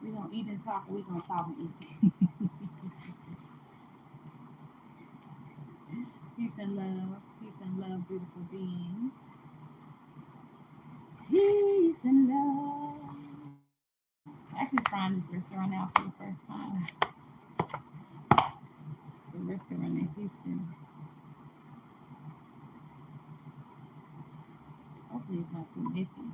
We gonna eat and talk, or we gonna talk and eat. Peace and love. Peace and love, beautiful beings. Peace and love. Actually trying this restaurant out for the first time. The restaurant in Houston. Hopefully it's not too messy.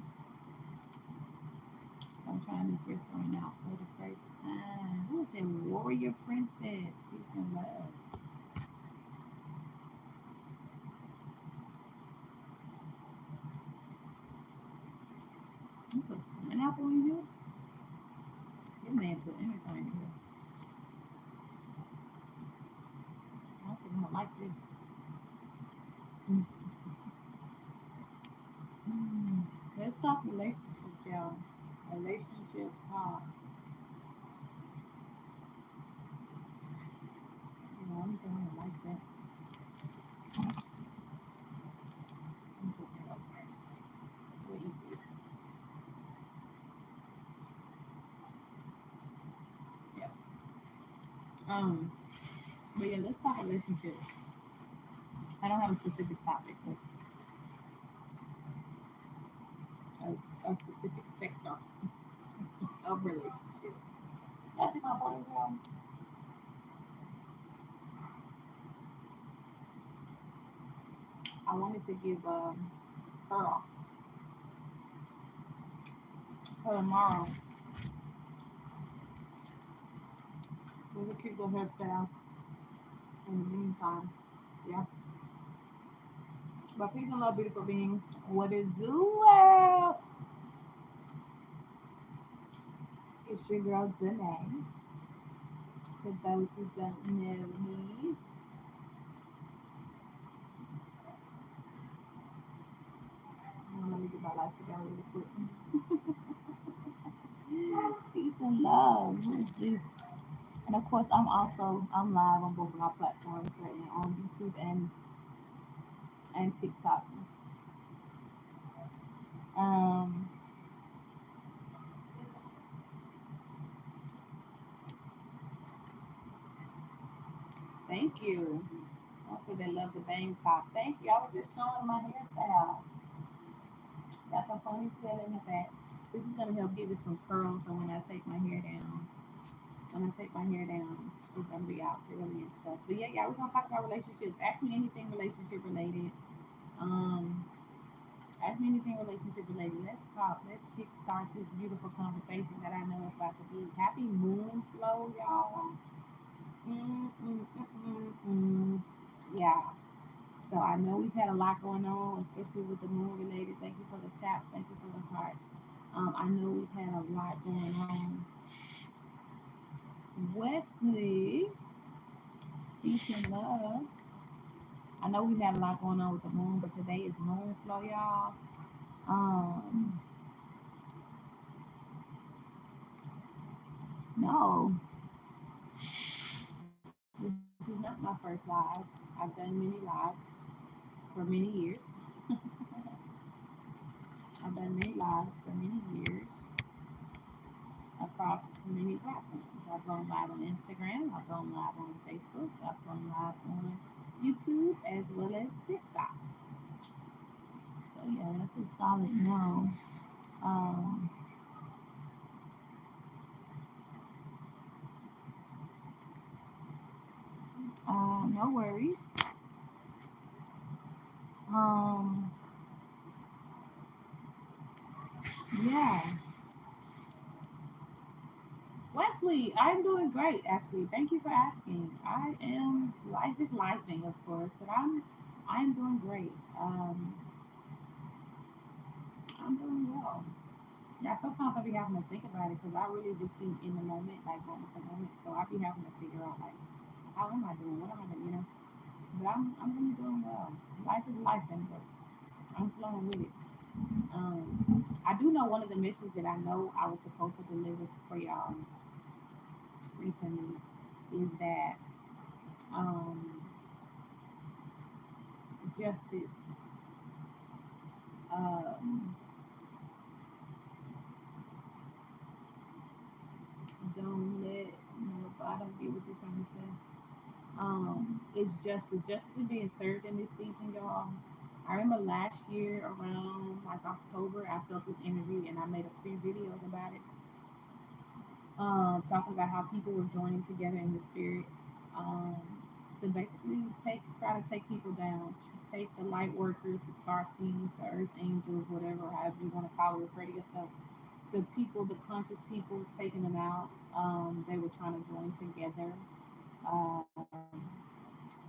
I'm trying this restaurant out for the first time. Who is that warrior princess? Peace and love. You put pineapple in here? This man put anything in here. I don't think I'm gonna like this. Mm. Mm. Let's talk relationships, y'all. Relationship talk. You know, I'm gonna like that. I'm putting it up there. We'll eat this. Yeah. Um, but yeah, let's talk relationships. I don't have a specific topic, but a specific sector of relationship. That's my point as well. I wanted to give Pearl for tomorrow with a cute little hairstyle in the meantime. Yeah. But peace and love, beautiful beings. What is do? It's your girl Danae. For those who don't know me, let me get my life together really quick. Peace and love. Who is this? And of course, I'm live on both of my platforms right now on YouTube and TikTok. Um, thank you. Also, they love the bang top. Thank you. I was just showing my hairstyle. Got the ponytail in the back. This is gonna help give it some curls. So when I take my hair down, it's gonna be out curly and stuff. But yeah, yeah, we're gonna talk about relationships. Ask me anything relationship related. Um, Ask me anything relationship related. Let's talk. Let's kickstart this beautiful conversation that I know is about to be. Happy moon flow, y'all. Mm, mm, mm, mm, mm. Yeah. So I know we've had a lot going on, especially with the moon related. Thank you for the taps. Thank you for the hearts. I know we've had a lot going on. Wesley, peace and love. I know we've had a lot going on with the moon, but today is moon flow, y'all. Um, no, this is not my first live. I've done many lives for many years. I've done many lives for many years across many platforms. I've gone live on Instagram, I've gone live on Facebook, I've gone live on YouTube as well as TikTok. So yeah, that's a solid no. Um, no worries. Um, yeah, Wesley, I'm doing great actually. Thank you for asking. I am life is lifing, of course, but I'm doing great. I'm doing well. Yeah, sometimes I be having to think about it because I really just be in the moment, like moment to moment. So I be having to figure out like, how am I doing? What am I doing? But I'm really doing well. Life is life, and but I'm flowing with it. I do know one of the missions that I know I was supposed to deliver for y'all recently is that um, justice. Um, get what you're trying to say. It's justice. Justice is being served in this season, y'all. I remember last year around like October, I felt this energy and I made a few videos about it. Talking about how people were joining together in the spirit. Um, to basically try to take people down, take the light workers, the star seeds, the earth angels, whatever, however you want to call it, refer to yourself. The people, the conscious people, taking them out. They were trying to join together. Um,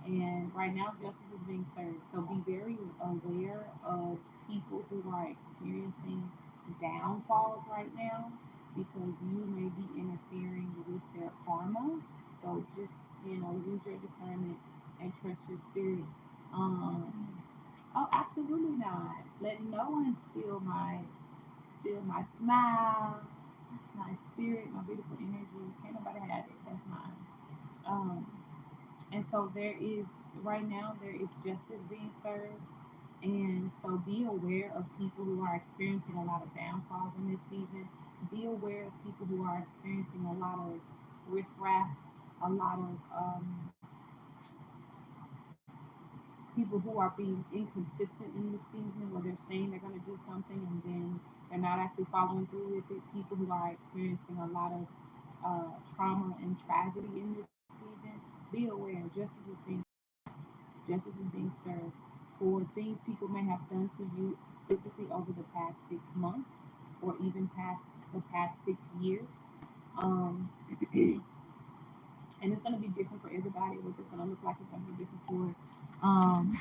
and right now, justice is being served. So be very aware of people who are experiencing downfalls right now because you may be interfering with their karma. So just, use your discernment and trust your spirit. Um, oh, absolutely not. Let no one steal my smile, my spirit, my beautiful energy. Can't nobody have it. That's mine. Um, and so right now, there is justice being served. And so be aware of people who are experiencing a lot of downfalls in this season. Be aware of people who are experiencing a lot of riffraff, a lot of people who are being inconsistent in this season where they're saying they're going to do something and then they're not actually following through with it. People who are experiencing a lot of trauma and tragedy in this season. Be aware, justice is being served for things people may have done to you specifically over the past 6 months or even past the past 6 years. Um, and it's going to be different for everybody. What it's going to look like is going to be different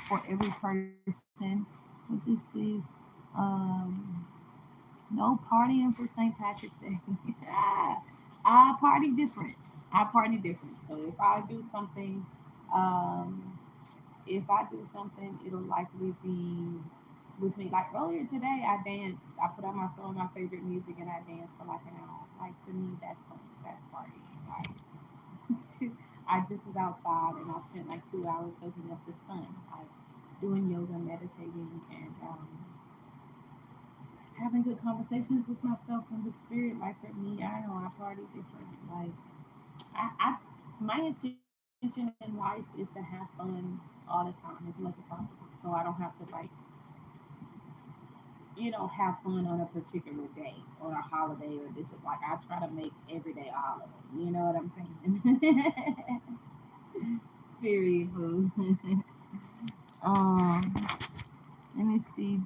for every person. But this is um, no partying for St. Patrick's Day. I party different. I party different. So um, if I do something, it'll likely be with me. Like earlier today, I danced. I put on some of my favorite music and I danced for like an hour. Like to me, that's fun. That's partying. Like I just was outside and I spent like 2 hours soaking up the sun, like doing yoga, meditating, and having good conversations with myself and the spirit. Like for me, I know I party different. Like I my intention in life is to have fun all the time as much as possible, so I don't have to have fun on a particular day or a holiday or this is like I try to make every day a holiday. You know what I'm saying? Period. Boo. um, Let me see.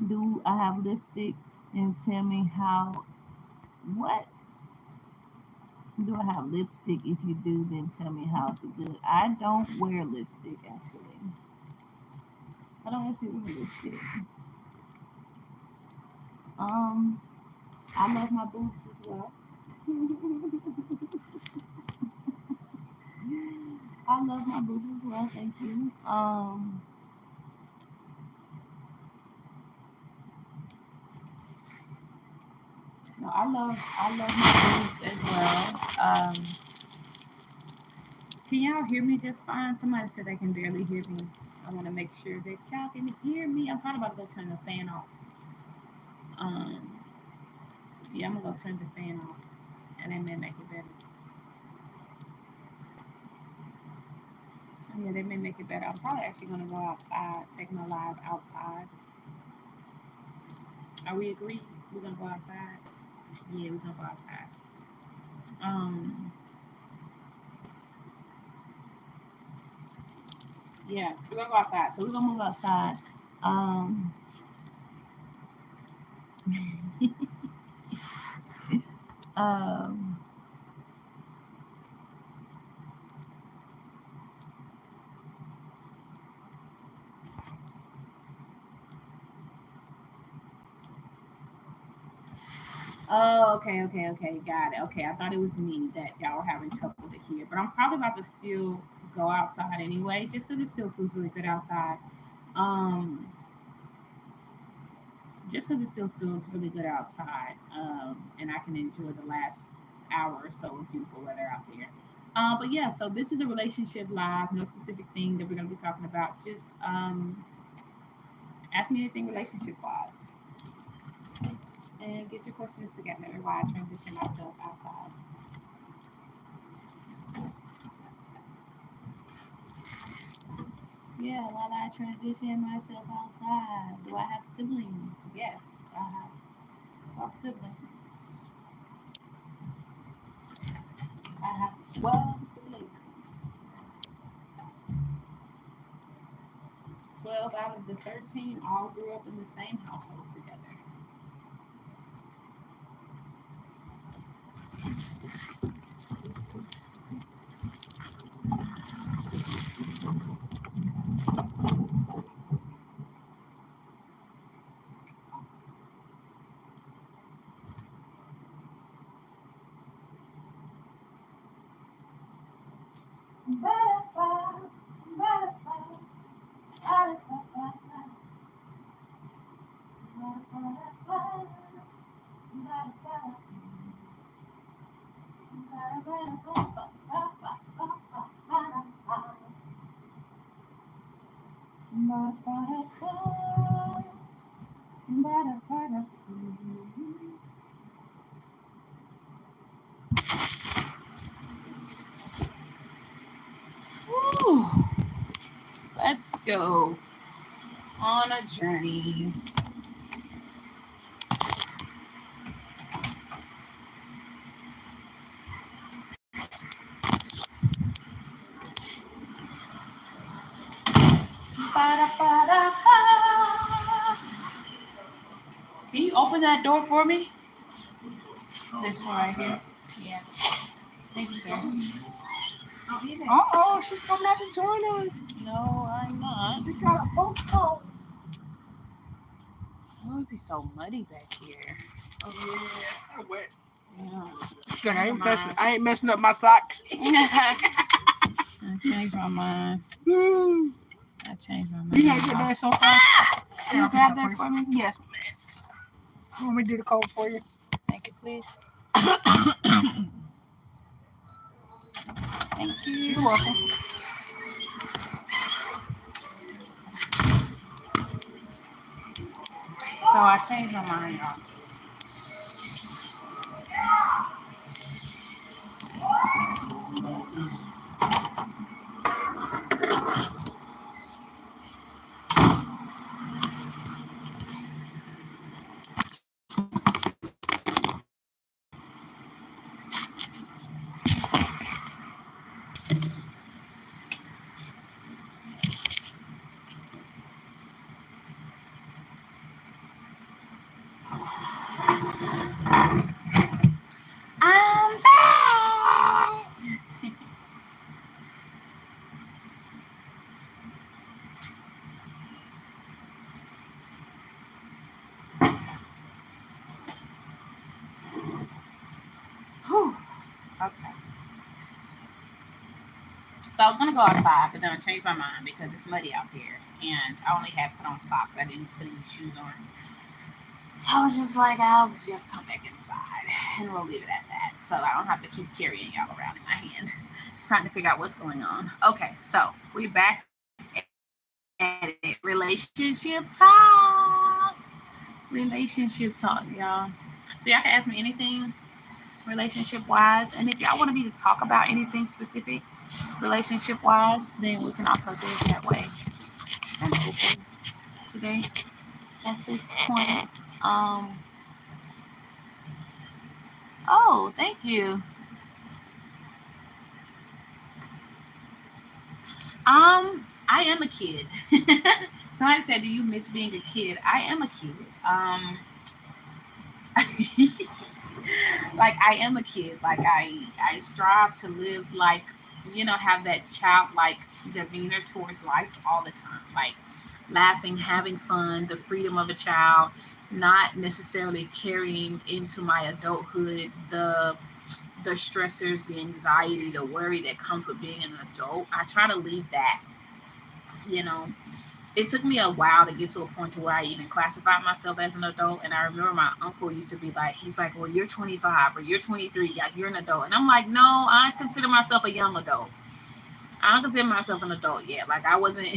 Do I have lipstick? And tell me how. What do I have lipstick? If you do, then tell me how it's good. I don't wear lipstick actually. I don't actually wear lipstick. Um, I love my boobs as well. I love my boobs as well. Thank you. No, I love my boobs as well. Can y'all hear me just fine? Somebody said they can barely hear me. I want to make sure that y'all can hear me. I'm probably about to go turn the fan off. Um, yeah, I'm gonna go turn the fan off, and that may make it better. Yeah, they may make it better. I'm probably actually gonna go outside, take my live outside. Are we agreed? We're gonna go outside. Yeah, we're gonna go outside. Um, yeah, we're gonna go outside. So we're gonna move outside. Um, um, oh, okay. Got it. Okay, I thought it was me that y'all were having trouble to hear, but I'm probably about to still go outside anyway, just because it still feels really good outside. Um, just because it still feels really good outside, and I can enjoy the last hour or so of beautiful weather out there. But yeah, so this is a relationship live, no specific thing that we're going to be talking about. Just ask me anything relationship wise and get your questions together while I transition myself outside. Yeah, while I transition myself outside. Do I have siblings? Yes, I have 12 siblings. I have 12 siblings. 12 out of the 13 all grew up in the same household together. Whew. Let's go on a journey. Can you open that door for me? This one right here. Yeah. Thank you, sir. Uh-oh, she's coming out to join us. No, I'm not. She got a phone call. Oh, it'd be so muddy back here. Oh, yeah. I'm wet. Yeah. Good, I ain't messing up my socks. I changed my mind. I changed my mind. You gotta get that so far. Can you grab that for me? Yes, man. You want me to do the code for you? Thank you, please. Thank you. You're welcome. So I changed my mind, y'all. I'm back. Whew. Okay. So I was gonna go outside, but then I changed my mind because it's muddy out there, and I only had put on socks. I didn't put any shoes on. So I was just like, I'll just come back inside, and we'll leave it at that. So I don't have to keep carrying y'all around in my hand, trying to figure out what's going on. Okay, so we're back at it. Relationship talk. Relationship talk, y'all. So y'all can ask me anything relationship wise, and if y'all want me to talk about anything specific relationship wise, then we can also do it that way. I'm open today at this point. Oh, thank you. I am a kid. Somebody said, "Do you miss being a kid?" I am a kid. Like I am a kid. Like I strive to live like, have that childlike demeanor towards life all the time. Like laughing, having fun, the freedom of a child, not necessarily carrying into my adulthood the stressors, the anxiety, the worry that comes with being an adult. I try to leave that, you know. It took me a while to get to a point to where I even classified myself as an adult. And I remember my uncle used to be like, he's like, well, you're 25 or you're 23. Yeah, you're an adult. And I'm like, no, I consider myself a young adult. I don't consider myself an adult yet. Like I wasn't,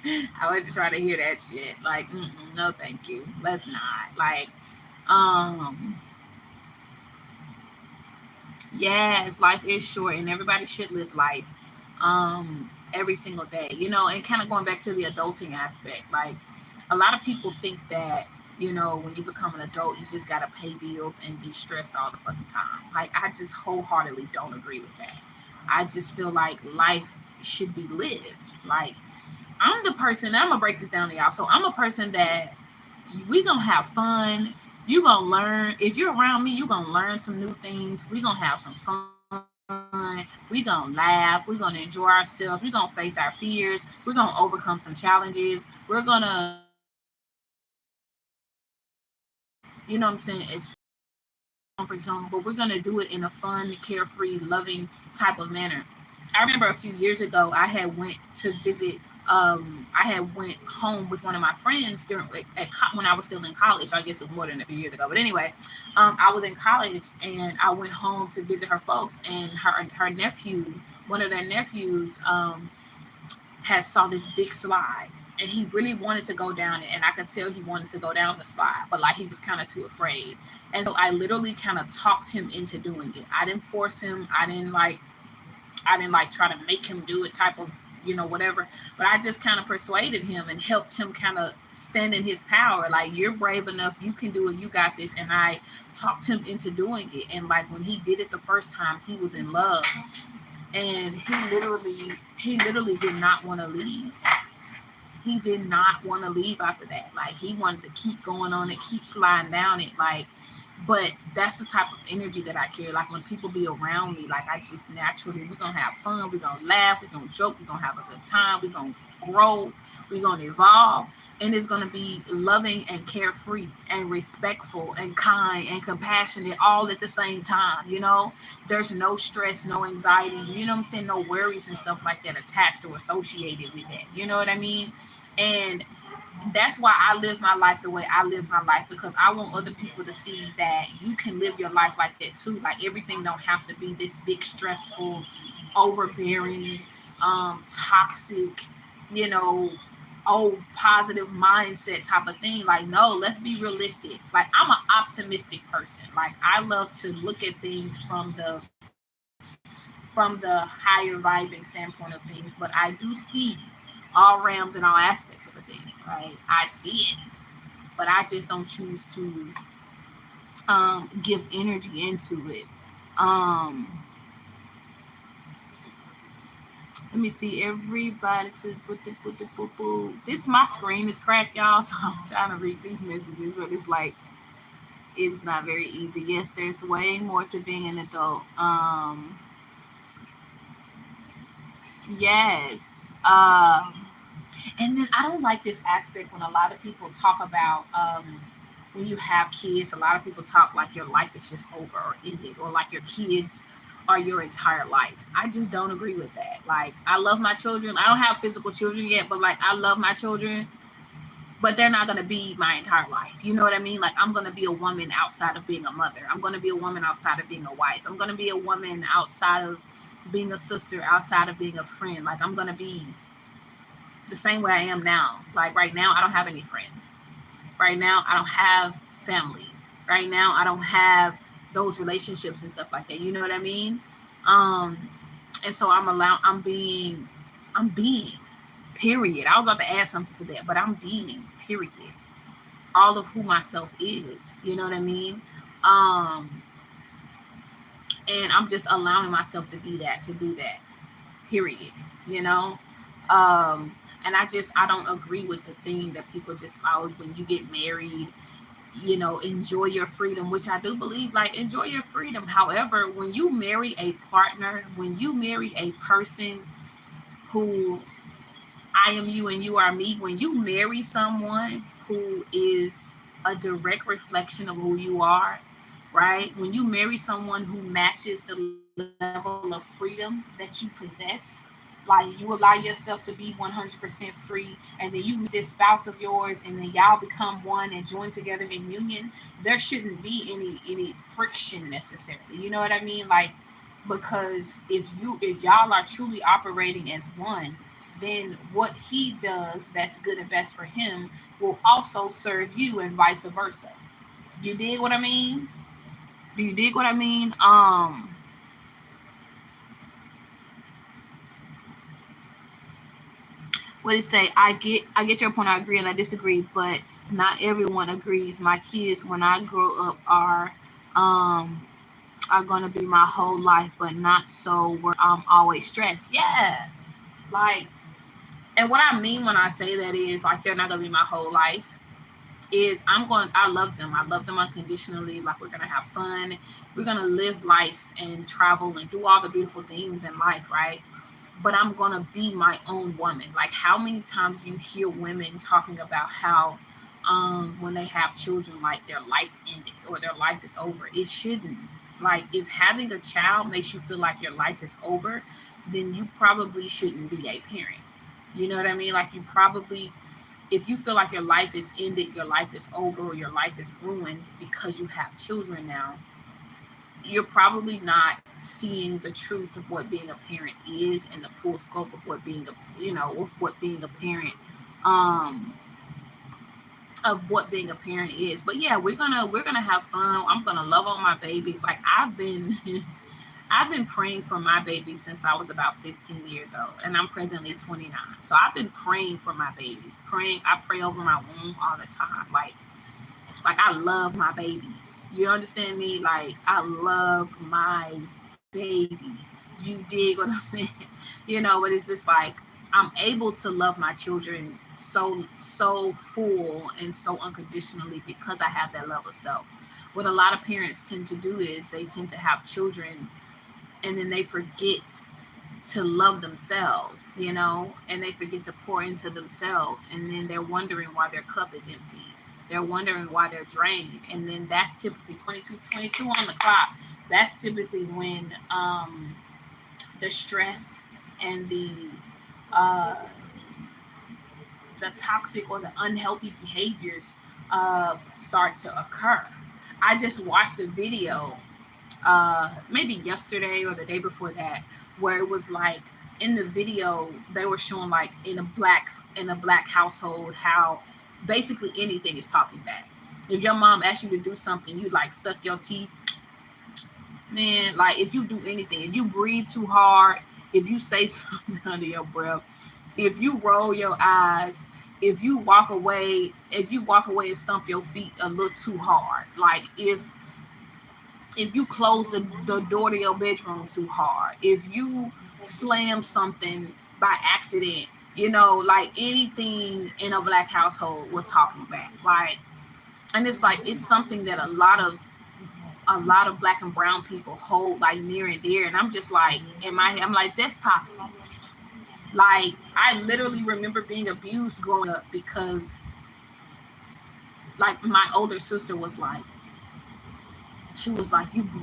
I wasn't trying to hear that shit. Like, no, thank you. Let's not. Like, um, yes, life is short and everybody should live life. every single day, you know, and kind of going back to the adulting aspect, like a lot of people think that, you know, when you become an adult, you just got to pay bills and be stressed all the fucking time. Like, I just wholeheartedly don't agree with that. I just feel like life should be lived. Like, I'm the person, I'm gonna break this down to y'all. So I'm a person that we gonna have fun. You gonna learn. If you're around me, you gonna learn some new things. We gonna have some fun. We gonna laugh. We gonna enjoy ourselves. We gonna face our fears. We're gonna overcome some challenges. We're gonna, you know what I'm saying? It's comfort zone, but we're gonna do it in a fun, carefree, loving type of manner. I remember a few years ago, I had went to visit. I had went home with one of my friends when I was still in college. So I guess it was more than a few years ago. But anyway, I was in college and I went home to visit her folks, and her nephew, one of their nephews, had saw this big slide, and he really wanted to go down it, and I could tell he wanted to go down the slide, but like he was kind of too afraid. And so I literally kind of talked him into doing it. I didn't force him. I didn't like try to make him do it type of, you know, whatever. But I just kind of persuaded him and helped him kind of stand in his power. Like, you're brave enough, you can do it, you got this. And I talked him into doing it. And like when he did it the first time, he was in love. And he literally did not want to leave. He did not want to leave after that. Like, he wanted to keep going on it, keep sliding down it. Like, but that's the type of energy that I carry. Like, when people be around me, like, I just naturally, we're gonna have fun, we're gonna laugh, we're gonna joke, we're gonna have a good time, we're gonna grow, we're gonna evolve, and it's gonna be loving and carefree and respectful and kind and compassionate all at the same time. You know, there's no stress, no anxiety, you know what I'm saying, no worries and stuff like that attached or associated with that. You know what I mean? And that's why I live my life the way I live my life, because I want other people to see that you can live your life like that too. Like, everything don't have to be this big, stressful, overbearing, toxic, you know, old positive mindset type of thing. Like, no, let's be realistic. Like, I'm an optimistic person. Like, I love to look at things from the higher vibing standpoint of things, but I do see all realms and all aspects of a thing, right? I see it, but I just don't choose to give energy into it. Um, Let me see everybody to put. This my screen is cracked, y'all, so I'm trying to read these messages, but it's like it's not very easy. Yes, there's way more to being an adult. Yes. And then I don't like this aspect when a lot of people talk about when you have kids. A lot of people talk like your life is just over or ended, or like your kids are your entire life. I just don't agree with that. Like, I love my children. I don't have physical children yet, but like, I love my children, but they're not going to be my entire life. You know what I mean? Like, I'm going to be a woman outside of being a mother. I'm going to be a woman outside of being a wife. I'm going to be a woman outside of being a sister, outside of being a friend. Like, I'm going to be the same way I am now. Like, right now, I don't have any friends. Right now, I don't have family. Right now, I don't have those relationships and stuff like that. You know what I mean? Um, and so I'm being, period. I was about to add something to that, but I'm being, period. All of who myself is. You know what I mean? And I'm just allowing myself to be that, to do that, period. You know? And I don't agree with the thing that people just follow when you get married, you know, enjoy your freedom, which I do believe, like, enjoy your freedom. However, when you marry a partner, when you marry a person who, I am you and you are me, when you marry someone who is a direct reflection of who you are, right? When you marry someone who matches the level of freedom that you possess, like, you allow yourself to be 100% free, and then you meet this spouse of yours, and then y'all become one and join together in union, there shouldn't be any friction necessarily. You know what I mean? Like, because if y'all are truly operating as one, then what he does that's good and best for him will also serve you, and vice versa. You dig what I mean? Do you dig what I mean? what did it say? I get your point. I agree and I disagree, but not everyone agrees. My kids, when I grow up, are gonna be my whole life, but not so where I'm always stressed. Yeah, like, and what I mean when I say that is like they're not gonna be my whole life. Is I love them. I love them unconditionally. Like we're gonna have fun. We're gonna live life and travel and do all the beautiful things in life, right? But I'm gonna be my own woman. Like how many times you hear women talking about how when they have children, like their life ended or their life is over. It shouldn't. Like if having a child makes you feel like your life is over, then you probably shouldn't be a parent. You know what I mean? Like you probably, if you feel like your life is ended, your life is over, or your life is ruined because you have children now, you're probably not seeing the truth of what being a parent is and the full scope of what being a, of what being a parent, um of what being a parent is. But yeah, we're gonna have fun. I'm gonna love on my babies. Like I've been I've been praying for my baby since I was about 15 years old, and I'm presently 29. So I've been praying for my babies. I pray over my womb all the time. Like I love my babies. You understand me? Like I love my babies. You dig what I'm saying? But it's just like I'm able to love my children so full and so unconditionally because I have that love of self. What a lot of parents tend to do is they tend to have children and then they forget to love themselves, and they forget to pour into themselves, and then they're wondering why their cup is empty. They're wondering why they're drained, and then that's typically 22 on the clock. That's typically when the stress and uh, the toxic or the unhealthy behaviors start to occur. I just watched a video maybe yesterday or the day before that, where it was like in the video they were showing like in a black household how basically anything is talking back. If your mom asks you to do something, you like suck your teeth. Man, like if you do anything, if you breathe too hard, if you say something under your breath, if you roll your eyes, if you walk away and stump your feet a little too hard, like if you close the door to your bedroom too hard, if you slam something by accident, like anything in a black household was talking back. Like, and it's like, it's something that a lot of black and brown people hold like near and dear. And I'm just like, in my head, I'm like, that's toxic. Like, I literally remember being abused growing up because like my older sister was like,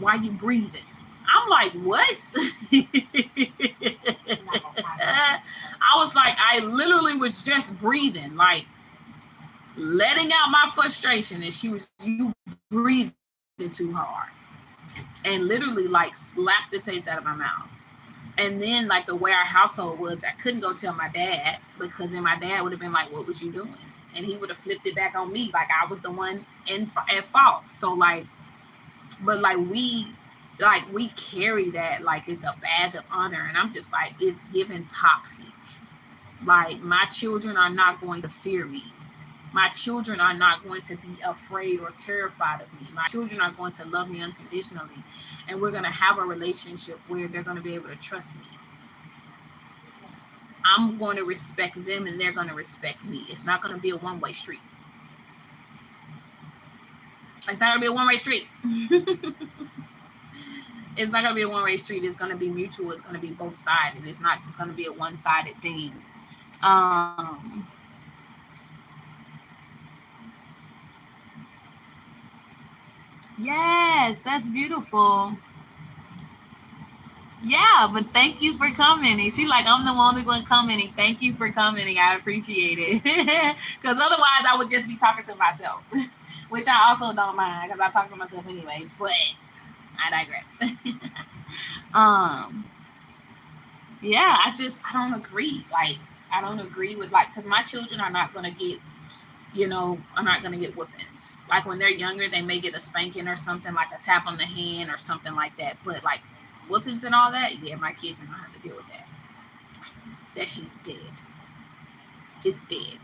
why you breathing? I'm like, what? I was like, I literally was just breathing, like letting out my frustration, and she was, you breathing too hard, and literally like slapped the taste out of my mouth. And then like the way our household was, I couldn't go tell my dad, because then my dad would have been like, what was you doing? And he would have flipped it back on me, like I was the one at fault. So like, but like we carry that like it's a badge of honor, and I'm just like, it's given toxic. Like, my children are not going to fear me. My children are not going to be afraid or terrified of me. My children are going to love me unconditionally, and we're going to have a relationship where they're going to be able to trust me. I'm going to respect them, and they're going to respect me. It's not going to be a one-way street. It's not going to be a one-way street. It's not going to be a one-way street. It's going to be mutual. It's going to be both-sided. It's not just going to be a one-sided thing. Yes, that's beautiful. Yeah, but thank you for commenting. She like, I'm the only one commenting. Thank you for commenting. I appreciate it. Because otherwise I would just be talking to myself, which I also don't mind because I talk to myself anyway, but I digress. Yeah, I don't agree. Like, I don't agree with, like, because my children are not going to get, are not going to get whoopings. Like, when they're younger, they may get a spanking or something, like a tap on the hand or something like that. But, like, whoopings and all that, yeah, my kids are going to have to deal with that. That she's dead. it's dead.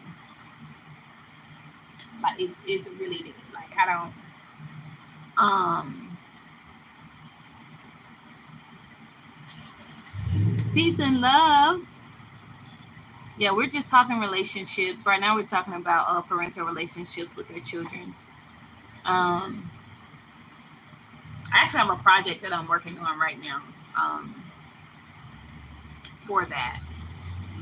Like it's really dead. Like I don't peace and love. Yeah, we're just talking relationships. Right now we're talking about parental relationships with their children. I actually have a project that I'm working on right now for that.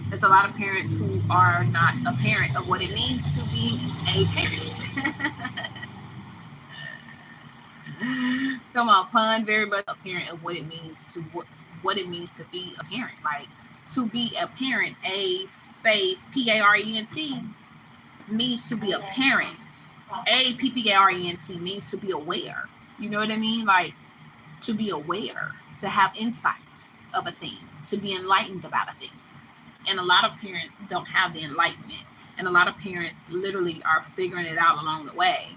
There's a lot of parents who are not a parent of what it means to be a parent. Come on, pun, very much a parent of what it means to what it means to be a parent. Like to be a parent, a space parent means to be a parent. A parent means to be aware. You know what I mean? Like to be aware, to have insight of a thing, to be enlightened about a thing. And a lot of parents don't have the enlightenment. And a lot of parents literally are figuring it out along the way.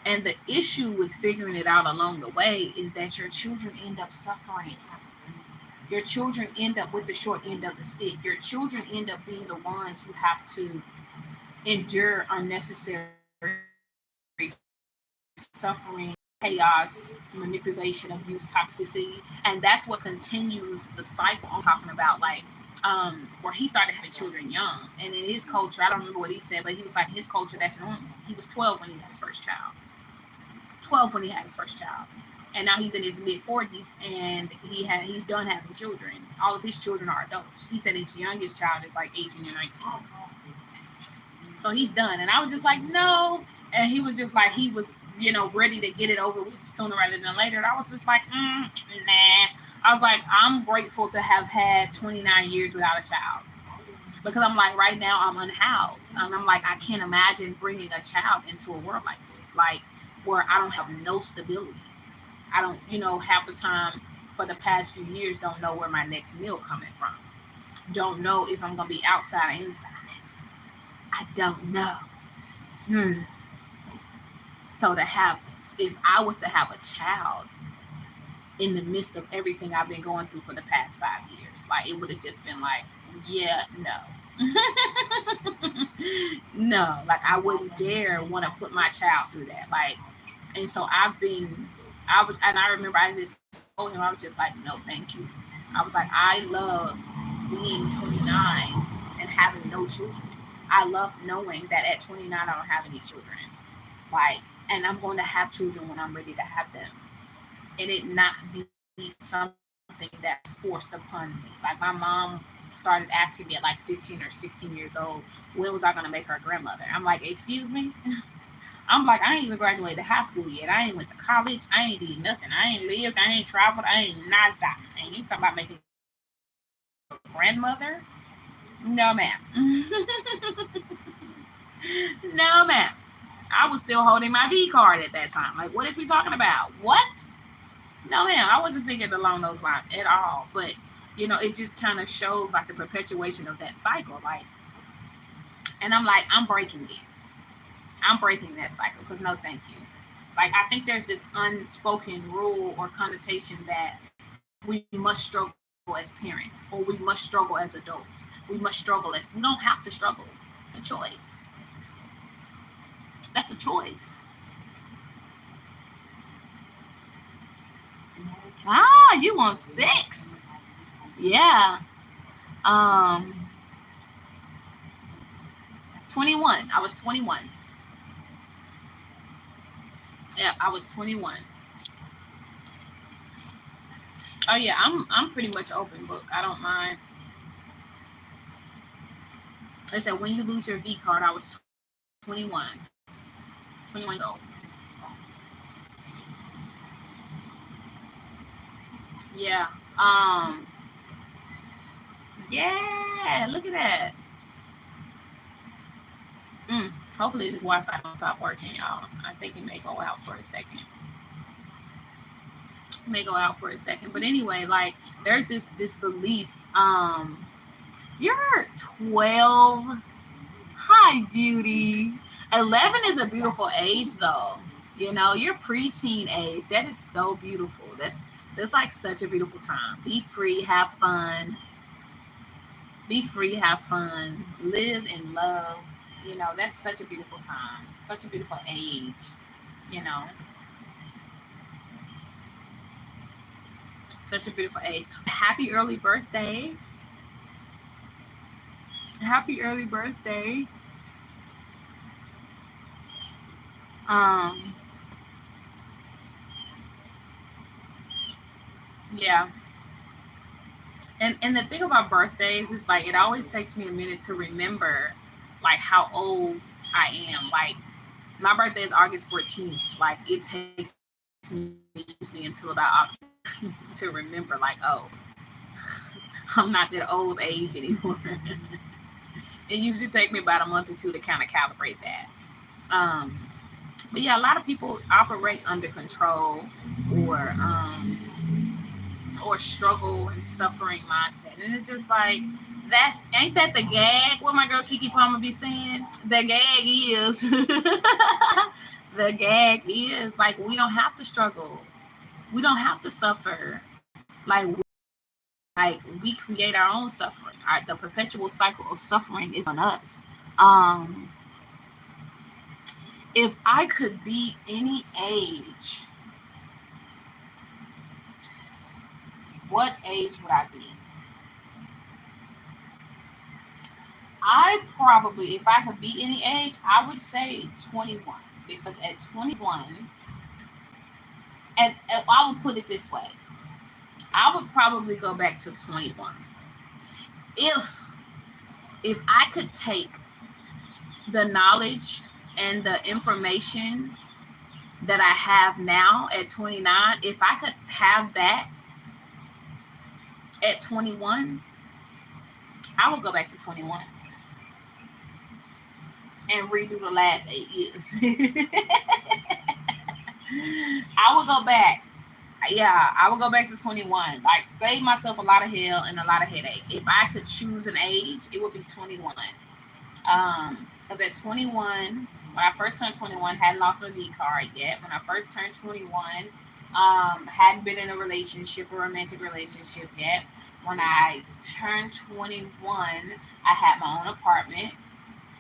And the issue with figuring it out along the way is that your children end up suffering. Your children end up with the short end of the stick. Your children end up being the ones who have to endure unnecessary suffering, chaos, manipulation, abuse, toxicity. And that's what continues the cycle I'm talking about. Like, where he started having children young. And in his culture, I don't remember what he said, but he was like, his culture, that's normal. He was 12 when he had his first child. 12 when he had his first child. And now he's in his mid-40s, and he's done having children. All of his children are adults. He said his youngest child is like 18 or 19. So he's done. And I was just like, no. And he was just like, he was, ready to get it over with sooner rather than later. And I was just like, nah. I was like, I'm grateful to have had 29 years without a child. Because I'm like, right now I'm unhoused. And I'm like, I can't imagine bringing a child into a world like this. Like, where I don't have no stability. I don't, half the time for the past few years, don't know where my next meal coming from. Don't know if I'm going to be outside or inside. I don't know. So if I was to have a child in the midst of everything I've been going through for the past 5 years, like it would have just been like, yeah, no. No, like I wouldn't dare want to put my child through that. Like, and so I remember I just told him, I was just like, no, thank you. I was like, I love being 29 and having no children. I love knowing that at 29 I don't have any children. Like, and I'm going to have children when I'm ready to have them. And it not be something that's forced upon me. Like my mom started asking me at like 15 or 16 years old, when was I going to make her grandmother? I'm like, excuse me? I'm like, I ain't even graduated high school yet. I ain't went to college. I ain't did nothing. I ain't lived. I ain't traveled. I ain't nada. And you talking about making a grandmother? No, ma'am. No, ma'am. I was still holding my V card at that time. Like, what is we talking about? What? No, ma'am. I wasn't thinking along those lines at all. But, it just kind of shows like the perpetuation of that cycle. Like, and I'm like, I'm breaking it. I'm breaking that cycle because no, thank you. Like, I think there's this unspoken rule or connotation that we must struggle as parents or we must struggle as adults. We don't have to struggle. It's a choice. That's a choice. Ah, you want 6? Yeah. 21. I was 21. Yeah, I was 21. Oh yeah, I'm pretty much open book. I don't mind. I said when you lose your V card, I was 21. 21 years old. Yeah. Yeah, look at that. Hopefully this Wi-Fi don't stop working, y'all. I think it may go out for a second. But anyway, like there's this belief. You're 12. Hi, beauty. 11 is a beautiful age, though. Your preteen age. That is so beautiful. That's like such a beautiful time. Be free, have fun. be free, have fun, live and love. You know, that's such a beautiful time, such a beautiful age, you know, such a beautiful age. Happy early birthday. Happy early birthday. Um, yeah. And the thing about birthdays is like it always takes me a minute to remember like how old I am. Like my birthday is August 14th. Like it takes me usually until about October to remember like, oh, I'm not that old age anymore. It usually takes me about a month or two to kind of calibrate that. Um, but yeah, a lot of people operate under control or struggle and suffering mindset. And it's just like that's ain't that the gag? What my girl Kiki Palmer be saying? The gag is the gag is like we don't have to struggle. We don't have to suffer. Like we create our own suffering. The perpetual cycle of suffering is on us. Um if I could be any age, what age would I be? I probably, if I could be any age, I would say 21. Because at 21, and I would put it this way, I would probably go back to 21. If I could take the knowledge and the information that I have now at 29, if I could have that at 21, I would go back to 21 and redo the last 8 years. I would go back. Yeah, I would go back to 21. Like, save myself a lot of hell and a lot of headache. If I could choose an age, it would be 21. Because at 21, when I first turned 21, hadn't lost my V card yet. When I first turned 21, hadn't been in a relationship, a romantic relationship yet. When I turned 21, I had my own apartment.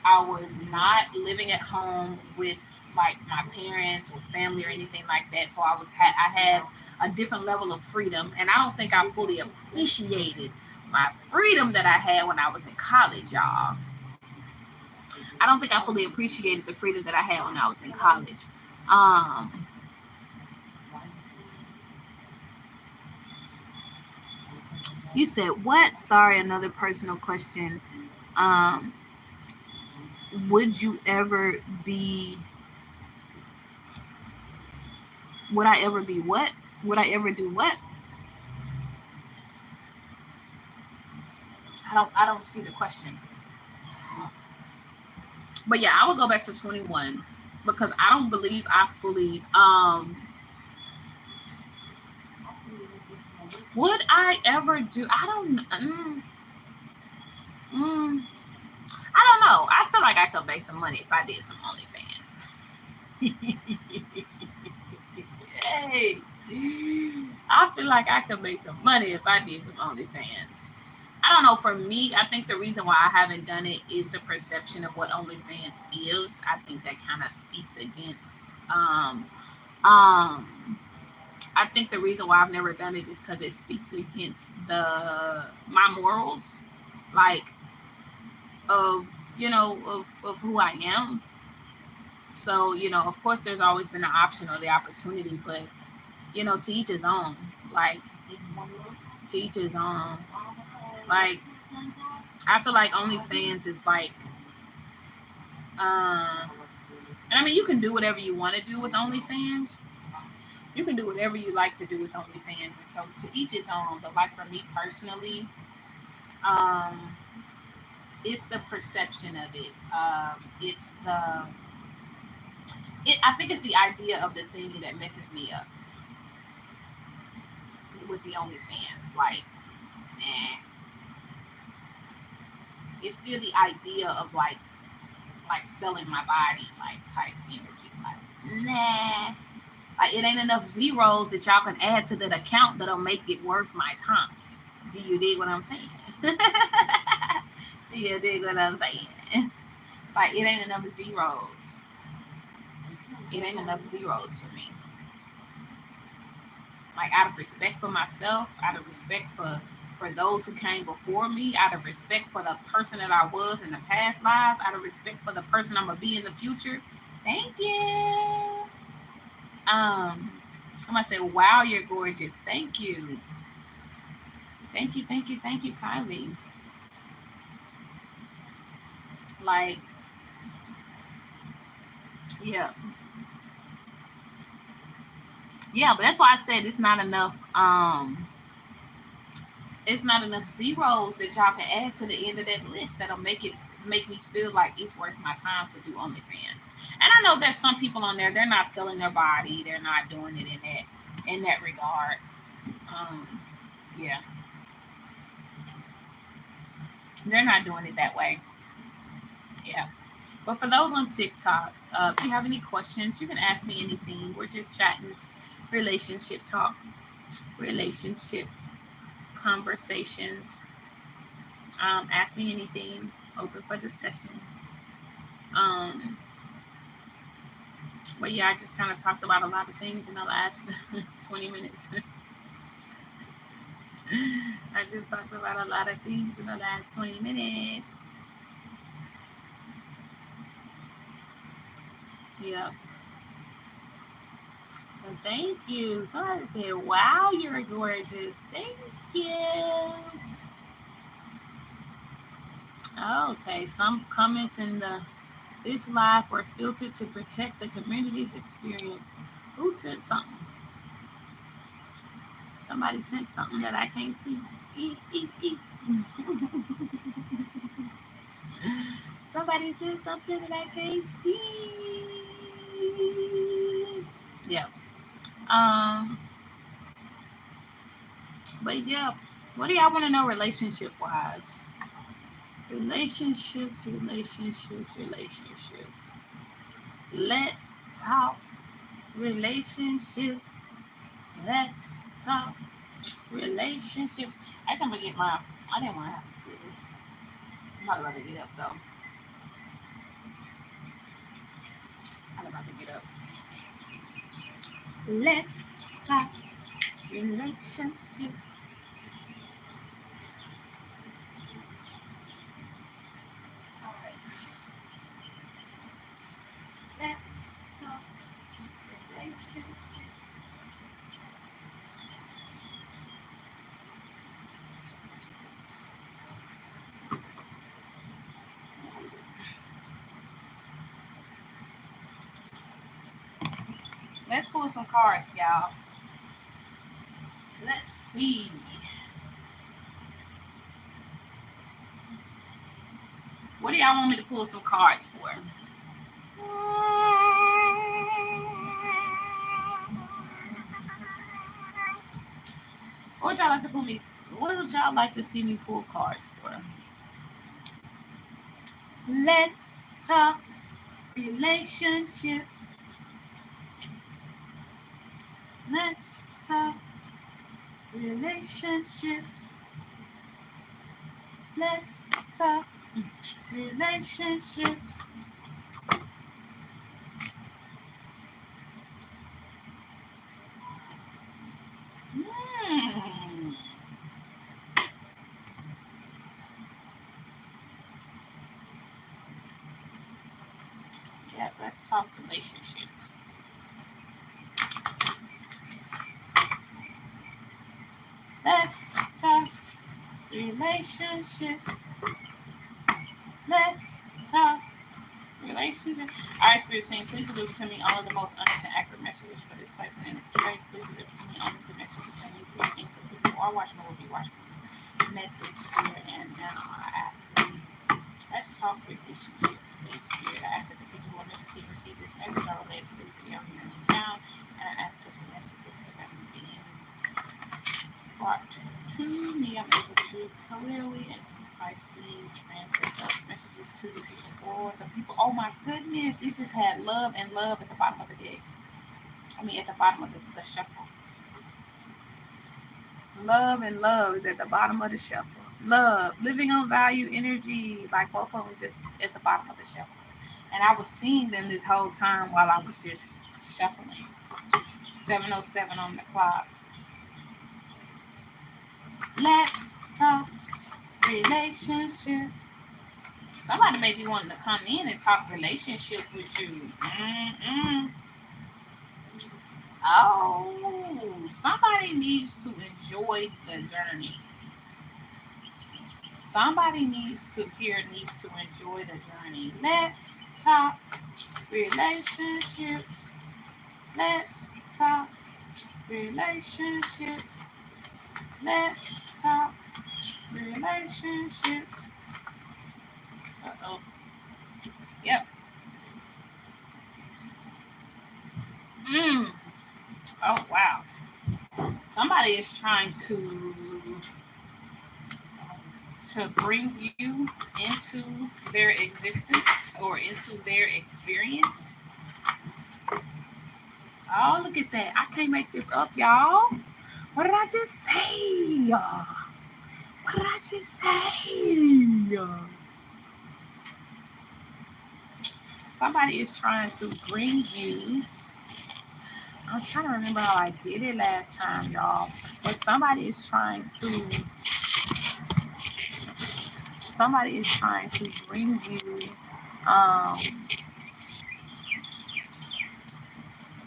I was not living at home with like my parents or family or anything like that. So I had a different level of freedom, and I don't think I fully appreciated my freedom that I had when I was in college, y'all. I don't think I fully appreciated the freedom that I had when I was in college. You said what? Sorry, another personal question. Would you ever be? Would I ever be what? Would I ever do what? I don't see the question. But yeah, I would go back to 21 because I don't believe I fully would I ever do? I don't know. I feel like I could make some money if I did some OnlyFans. Hey, I feel like I could make some money if I did some OnlyFans. I don't know. For me, I think the reason why I haven't done it is the perception of what OnlyFans is. I think that kind of speaks against. I think the reason why I've never done it is because it speaks against my morals, like of who I am. So of course, there's always been an option or the opportunity, but to each his own. Like to each his own. Like, I feel like OnlyFans is like, and I mean, you can do whatever you want to do with OnlyFans. You can do whatever you like to do with OnlyFans, and so to each his own. But like for me personally, it's the perception of it. I think it's the idea of the thing that messes me up with the OnlyFans. Like, nah. It's still the idea of like selling my body, like type energy. Like, nah. Like, it ain't enough zeros that y'all can add to that account that'll make it worth my time. Do you dig what I'm saying? You dig what I'm saying? Like, it ain't enough zeros. It ain't enough zeros for me. Like, out of respect for myself, out of respect for those who came before me, out of respect for the person that I was in the past lives, out of respect for the person I'm gonna be in the future. Thank you. I'm gonna say, wow, you're gorgeous. Thank you. Thank you, thank you, thank you kindly. Like, yeah. Yeah, but that's why I said it's not enough zeros that y'all can add to the end of that list that'll make me feel like it's worth my time to do OnlyFans. And I know there's some people on there, they're not selling their body, they're not doing it in that regard. Yeah, they're not doing it that way. Yeah. But for those on TikTok, if you have any questions, you can ask me anything. We're just chatting, relationship talk, relationship conversations. Ask me anything. Open for discussion. But yeah, I just kind of talked about a lot of things in the last 20 minutes. I just talked about a lot of things in the last 20 minutes. Yeah. Well, thank you. Somebody said, wow, you're gorgeous. Thank you. Okay, some comments in this live were filtered to protect the community's experience. Who sent something? Somebody sent something that I can't see. Somebody sent something that I can't see. Yeah. But yeah, what do y'all want to know relationship wise? Relationships. Let's talk relationships. Let's talk relationships. I didn't want to have to do this. I'm not about to get up though. I'm about to get up. Let's talk relationships. All right. Let's talk relationships. Let's pull some cards, y'all. Let's see. What do y'all want me to pull some cards for? What would y'all like to pull me? What would y'all like to see me pull cards for? Let's talk relationships. Let's talk relationships. Let's talk relationships. Yeah, let's talk relationships. Let's talk relationships. Let's talk relationships. All right, Spirit saying, please deliver to me all of the most honest and accurate messages for this place and its place. Please deliver to me all of the messages I need to receive for people who are watching or will be watching this message here and now. I ask you, let's talk relationships. Please, Spirit, I ask that the people who are meant to see and receive this message are related to this video here and now. And I ask that the messages to them be brought to me. I'm able to clearly and concisely translate those messages to the people for the people. Oh my goodness, it just had love and love at the bottom of the deck. At the bottom of the shuffle. Love and love is at the bottom of the shuffle. Love, living on value, energy. Like both of them just at the bottom of the shelf. And I was seeing them this whole time while I was just shuffling. 7:07 on the clock. Let's talk relationships. Somebody may be wanting to come in and talk relationships with you. Oh, somebody needs to enjoy the journey. Somebody needs to enjoy the journey. Let's talk relationships. Let's talk relationships. Let's talk relationships. Uh-oh. Yep. Oh, wow. Somebody is trying to bring you into their existence or into their experience. Oh, look at that. I can't make this up, y'all. What did I just say? What did I just say? Somebody is trying to bring you. I'm trying to remember how I did it last time, y'all. But somebody is trying to bring you.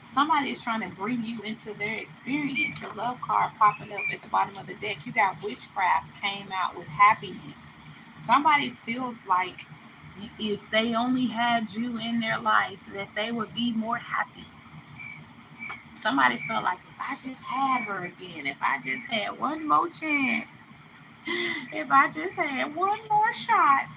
Somebody is trying to bring you into their experience. The love card popping up at the bottom of the deck. You got witchcraft came out with happiness. Somebody feels like if they only had you in their life, that they would be more happy. Somebody felt like if I just had her again, if I just had one more chance, if I just had one more shot.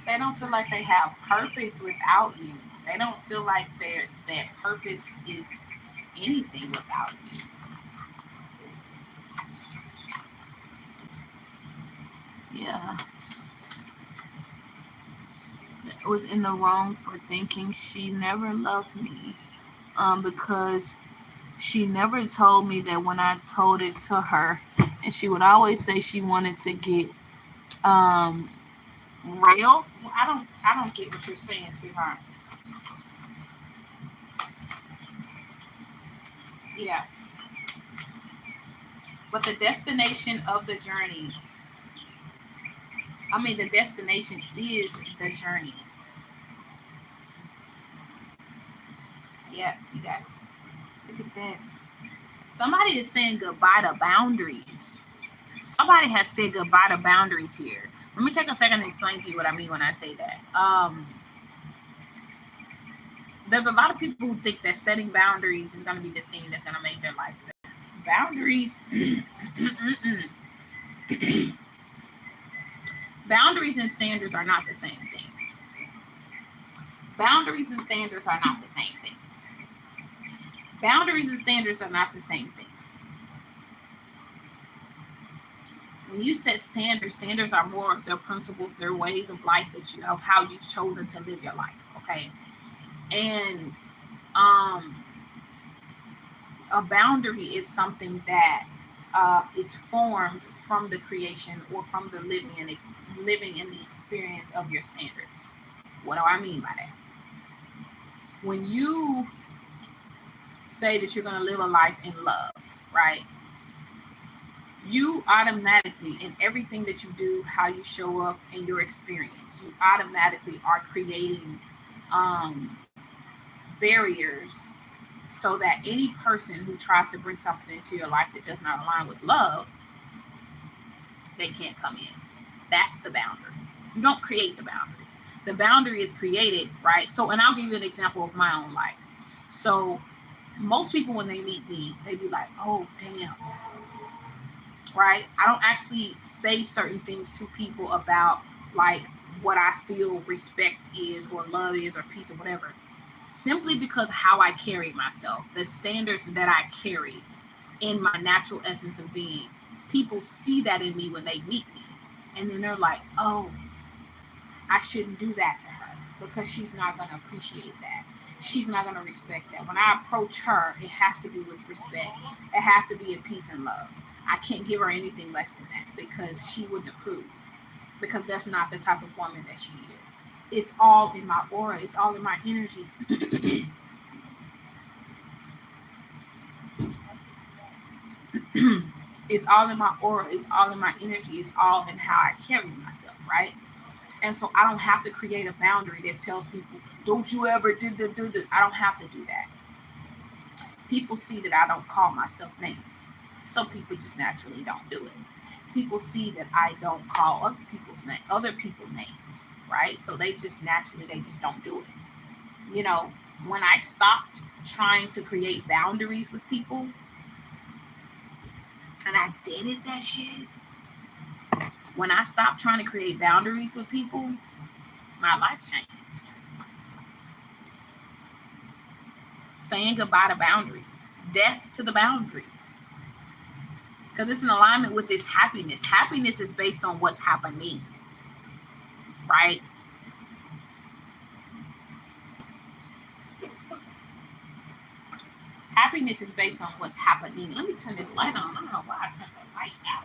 They don't feel like they have purpose without you. They don't feel like that purpose is anything without you. Yeah. I was in the wrong for thinking she never loved me. Because she never told me that when I told it to her, and she would always say she wanted to get real. I don't get what you're saying, sweetheart. Yeah. But the destination of the journey. The destination is the journey. Yeah, you got it. Look at this. Somebody is saying goodbye to boundaries. Somebody has said goodbye to boundaries here. Let me take a second to explain to you what I mean when I say that. There's a lot of people who think that setting boundaries is going to be the thing that's going to make their life better. Boundaries. Boundaries and standards are not the same thing. Boundaries and standards are not the same thing. Boundaries and standards are not the same thing. When you set standards, standards are more of their principles, their ways of life of how you've chosen to live your life. Okay. And a boundary is something that is formed from the creation or from the living in the experience of your standards. What do I mean by that? When you say that you're going to live a life in love, right? You automatically, in everything that you do, how you show up in your experience, you automatically are creating barriers so that any person who tries to bring something into your life that does not align with love, they can't come in. That's the boundary. You don't create the boundary. The boundary is created, right? So, and I'll give you an example of my own life. So, most people, when they meet me, they be like, oh, damn. Right? I don't actually say certain things to people about, like, what I feel respect is or love is or peace or whatever. Simply because of how I carry myself, the standards that I carry in my natural essence of being. People see that in me when they meet me. And then they're like, oh, I shouldn't do that to her because she's not going to appreciate that. She's not going to respect that. When I approach her, it has to be with respect. It has to be in peace and love. I can't give her anything less than that because she wouldn't approve. Because that's not the type of woman that she is. It's all in my aura. It's all in my energy. It's all in my aura. It's all in my energy. It's all in how I carry myself, right? And so I don't have to create a boundary that tells people, don't you ever do this. I don't have to do that. People see that I don't call myself names. Some people just naturally don't do it. People see that I don't call other people names, right? So they just naturally, they just don't do it. You know, when I stopped trying to create boundaries with people, and I did it, that shit. When I stopped trying to create boundaries with people, my life changed. Saying goodbye to boundaries. Death to the boundaries. Because it's in alignment with this happiness. Happiness is based on what's happening. Right? Happiness is based on what's happening. Let me turn this light on. I don't know why I turned the light out.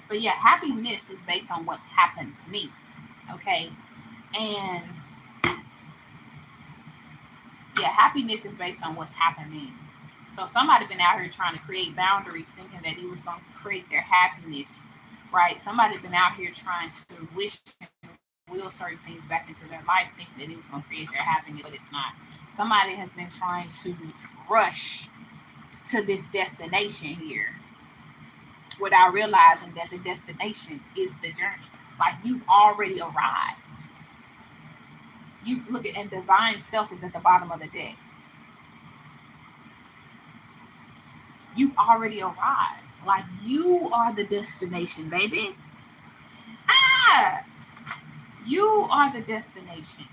But yeah, happiness is based on what's happening. Okay? And yeah, happiness is based on what's happening. So somebody been out here trying to create boundaries thinking that he was going to create their happiness, right? Somebody's been out here trying to wish and will certain things back into their life thinking that he was going to create their happiness, but it's not. Somebody has been trying to rush to this destination here without realizing that the destination is the journey. Like, you've already arrived. You look at, and divine self is at the bottom of the deck. You've already arrived. Like, you are the destination, baby. You are the destination.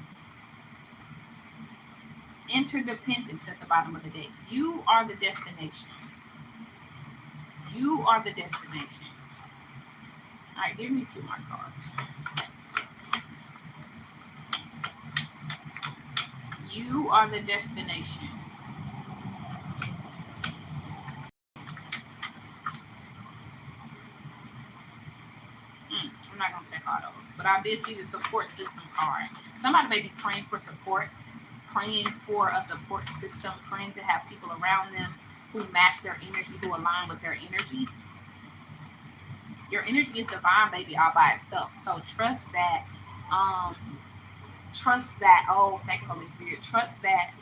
Interdependence at the bottom of the deck. You are the destination. You are the destination. All right, give me 2 more cards. You are the destination. I'm not going to take all those, but I did see the support system card. Somebody may be praying for support, praying for a support system, praying to have people around them who match their energy, who align with their energy. Your energy is divine, baby, all by itself. So trust that, oh, thank you, Holy Spirit. Trust that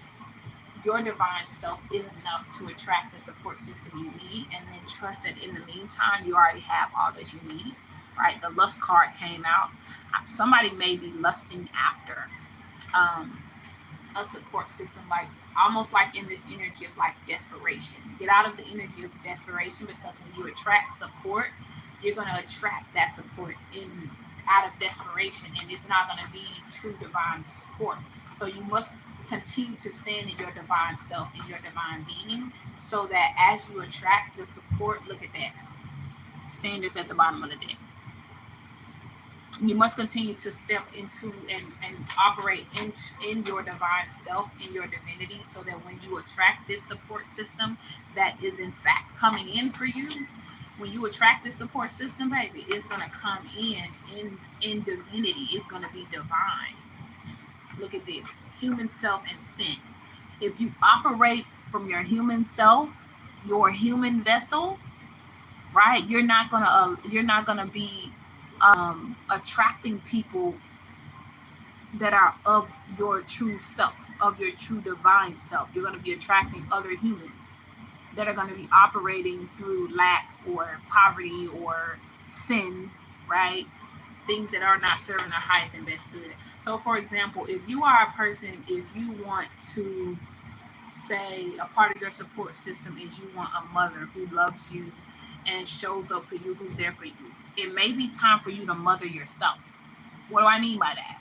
your divine self is enough to attract the support system you need. And then trust that in the meantime, you already have all that you need, right? The lust card came out. Somebody may be lusting after a support system, like almost like in this energy of like desperation. Get out of the energy of desperation, because when you attract support, you're going to attract that support out of desperation, and it's not going to be true divine support. So you must continue to stand in your divine self, in your divine being, so that as you attract the support, look at that. Standards at the bottom of the deck. You must continue to step into and operate in your divine self, in your divinity, so that when you attract this support system that is in fact coming in for you, when you attract this support system, baby, it's going to come in divinity. It's going to be divine. Look at this. Human self and sin. If you operate from your human self, your human vessel, right, you're not gonna be attracting people that are of your true self, of your true divine self. You're going to be attracting other humans that are going to be operating through lack or poverty or sin, right? Things that are not serving their highest and best good. So, for example, if you are a person, if you want to say a part of your support system is you want a mother who loves you and shows up for you, who's there for you, it may be time for you to mother yourself. What do I mean by that?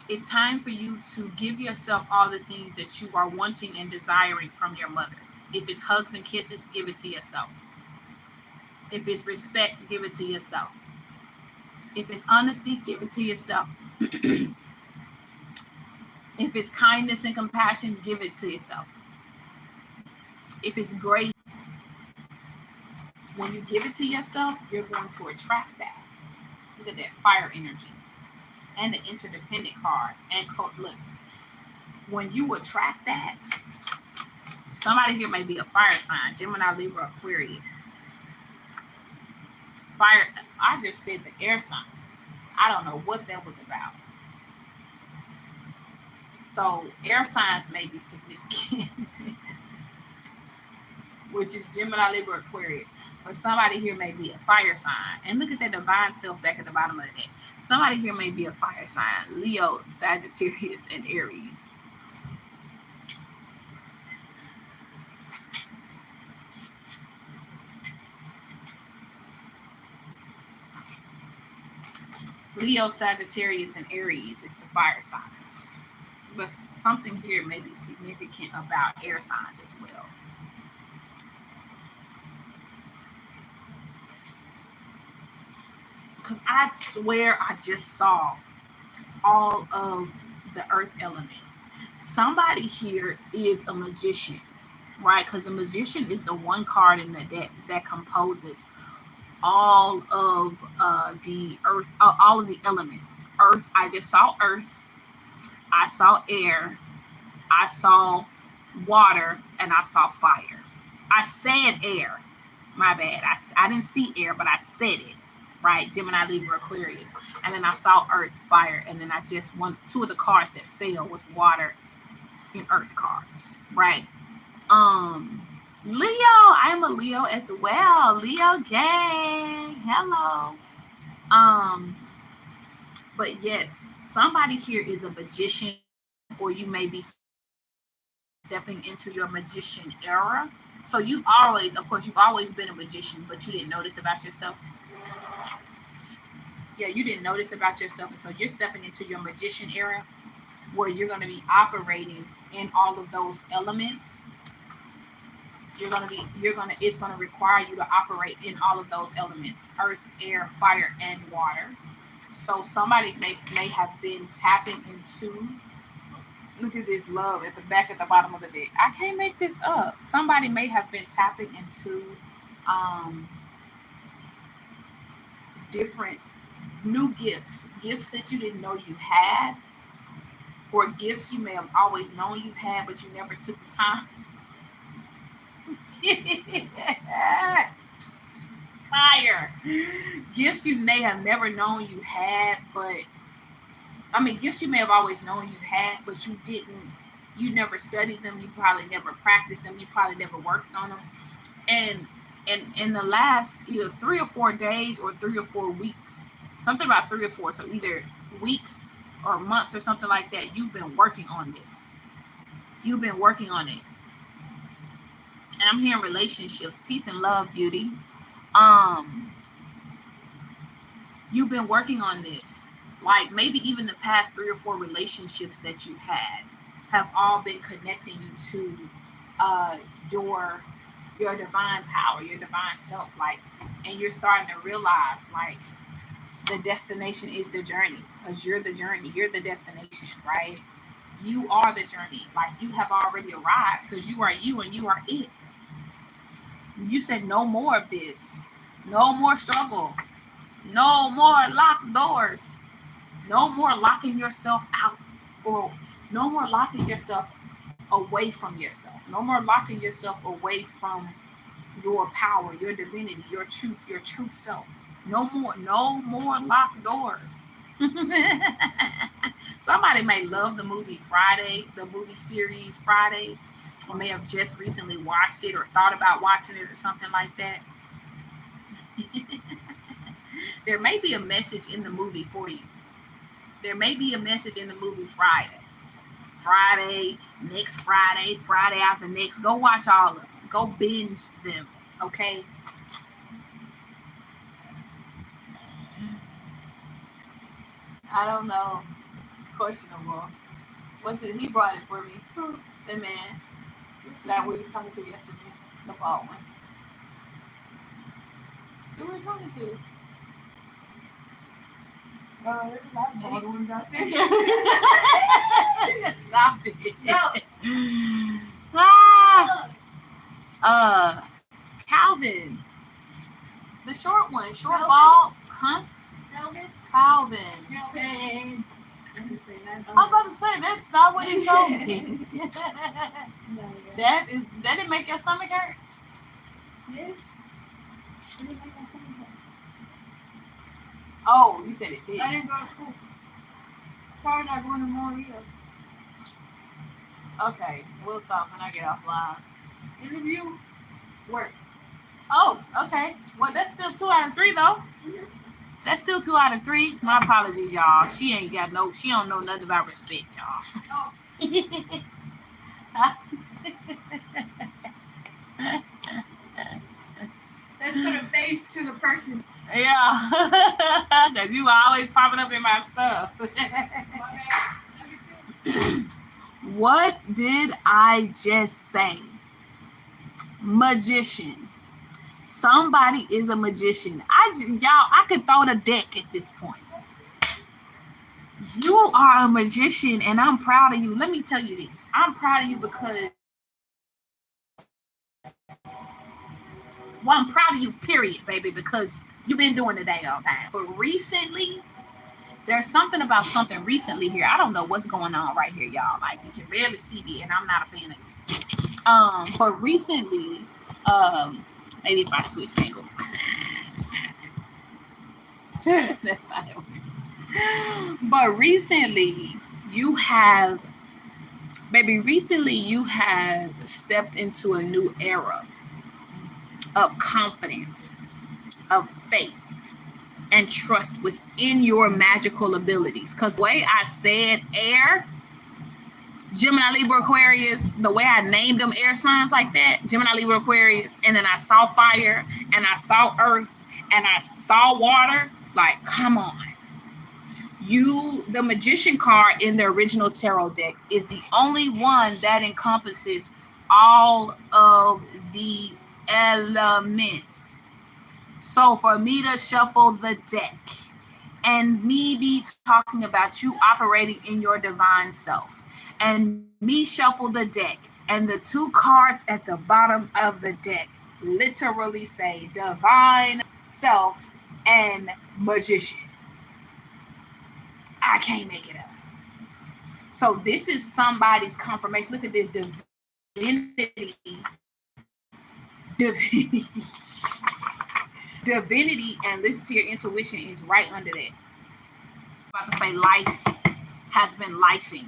It's time for you to give yourself all the things that you are wanting and desiring from your mother. If it's hugs and kisses, give it to yourself. If it's respect, give it to yourself. If it's honesty, give it to yourself. If it's kindness and compassion, give it to yourself. If it's grace, when you give it to yourself, you're going to attract that. Look at that fire energy. And the interdependent card. And look, when you attract that, somebody here may be a fire sign. Gemini, Libra, Aquarius. Fire, I just said the air signs. I don't know what that was about. So air signs may be significant. Which is Gemini, Libra, Aquarius. But somebody here may be a fire sign. And look at that divine self back at the bottom of the deck. Somebody here may be a fire sign. Leo, Sagittarius, and Aries. Leo, Sagittarius, and Aries is the fire signs. But something here may be significant about air signs as well. Because I swear I just saw all of the earth elements. Somebody here is a magician, right? Because a magician is the one card in the deck that composes all of the earth, all of the elements. Earth, I just saw earth, I saw air, I saw water, and I saw fire. I said air, my bad. I didn't see air, but I said it, right? Gemini, Libra, Aquarius. And then I saw earth, fire, and then I just two of the cards that fell was water and earth cards, right? Leo, I am a Leo as well. Leo gang. Hello. But yes, somebody here is a magician, or you may be stepping into your magician era. So you've always been a magician, but you didn't notice about yourself. Yeah, you didn't notice about yourself. And so you're stepping into your magician era where you're going to be operating in all of those elements. It's going to require you to operate in all of those elements: earth, air, fire, and water. So somebody may have been tapping into, look at this love at the back at the bottom of the deck. I can't make this up. Somebody may have been tapping into different new gifts that you didn't know you had, or gifts you may have always known you had, but you never took the time. Fire. Gifts you may have never known you had, gifts you may have always known you had, but you never studied them, you probably never practiced them, you probably never worked on them. And in the last either 3 or 4 days or 3 or 4 weeks, something about 3 or 4, so either weeks or months or something like that, you've been working on this. You've been working on it. And I'm hearing relationships, peace and love, beauty. You've been working on this. Like maybe even the past 3 or 4 relationships that you had have all been connecting you to your divine power, your divine self. And you're starting to realize the destination is the journey, because you're the journey, you're the destination, right? You are the journey. You have already arrived, because you are you and you are it. You said no more of this. No more struggle. No more locked doors. No more locking yourself out, or no more locking yourself away from yourself. No more locking yourself away from your power, your divinity, your true self. No more locked doors. Somebody may love the movie Friday, the movie series Friday, or may have just recently watched it or thought about watching it or something like that. There may be a message in the movie for you. There may be a message in the movie Friday, next Friday, Friday after next. Go watch all of them. Go binge them, okay? I don't know. It's questionable. What's it? He brought it for me. The man that we was talking to yesterday. The bald one. Who are you talking to? There's a lot of bald ones out there. Stop it. No. Calvin. The short one. Short ball. Huh? Calvin. Calvin. I'm about to say that's not what he told me. That didn't make your stomach hurt? Yes. Oh, you said it did. I didn't go to school. Probably not going to more either. Okay, we'll talk when I get offline. Interview. Work. Oh, okay. Well, that's still 2 out of 3 though. That's still 2 out of 3. My apologies, y'all. She don't know nothing about respect, y'all. Let's put a face to the person. Yeah. That you always popping up in my stuff. What did I just say? Magician. Somebody is a magician. I could throw the deck at this point. You are a magician, and I'm proud of you. Let me tell you this. I'm proud of you because, well, I'm proud of you, period, baby, because you've been doing the day all time. But recently, there's something about something recently here. I don't know what's going on right here, y'all. Like, you can barely see me, and I'm not a fan of this. But recently, maybe if I switch angles. That's not helping. But recently you have stepped into a new era of confidence, of faith, and trust within your magical abilities. Because the way I said air, Gemini, Libra, Aquarius, the way I named them air signs like that, Gemini, Libra, Aquarius, and then I saw fire, and I saw earth, and I saw water, like, come on. The Magician card in the original tarot deck is the only one that encompasses all of the elements. So for me to shuffle the deck and me be talking about you operating in your divine self, and me shuffle the deck, and the 2 cards at the bottom of the deck literally say divine self and magician. I can't make it up. So this is somebody's confirmation. Look at this divinity. Divinity, and listen to your intuition is right under that. I'm about to say life has been lifing.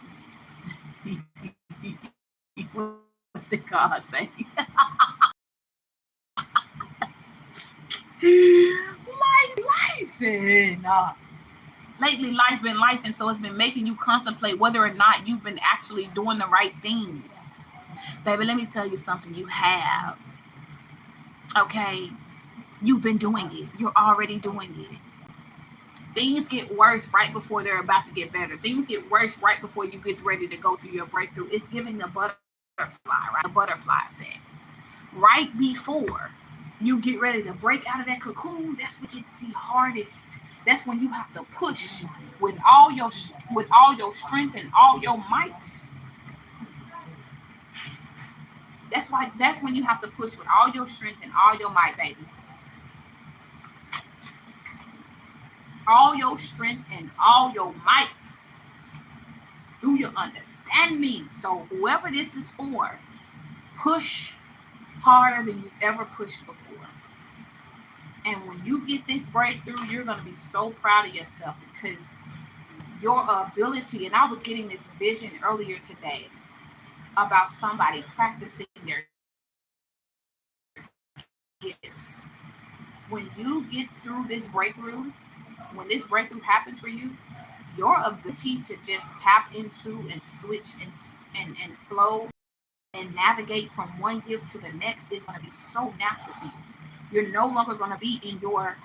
What did God say? Life. Lately, life been life, and so it's been making you contemplate whether or not you've been actually doing the right things. Baby, let me tell you something. You have. Okay? You've been doing it. You're already doing it. Things get worse right before they're about to get better. Things get worse right before you get ready to go through your breakthrough. It's giving the butterfly, right? The butterfly effect. Right before you get ready to break out of that cocoon, that's what gets the hardest. That's when you have to push with all your strength and all your might. That's when you have to push with all your strength and all your might, baby. All your strength and all your might. Do you understand me? So whoever this is for, push harder than you've ever pushed before. And when you get this breakthrough, you're going to be so proud of yourself, because your ability, and I was getting this vision earlier today about somebody practicing their gifts. When you get through this breakthrough, when this breakthrough happens for you, your ability to just tap into and switch and flow and navigate from one gift to the next is going to be so natural to you. You're no longer going to be in your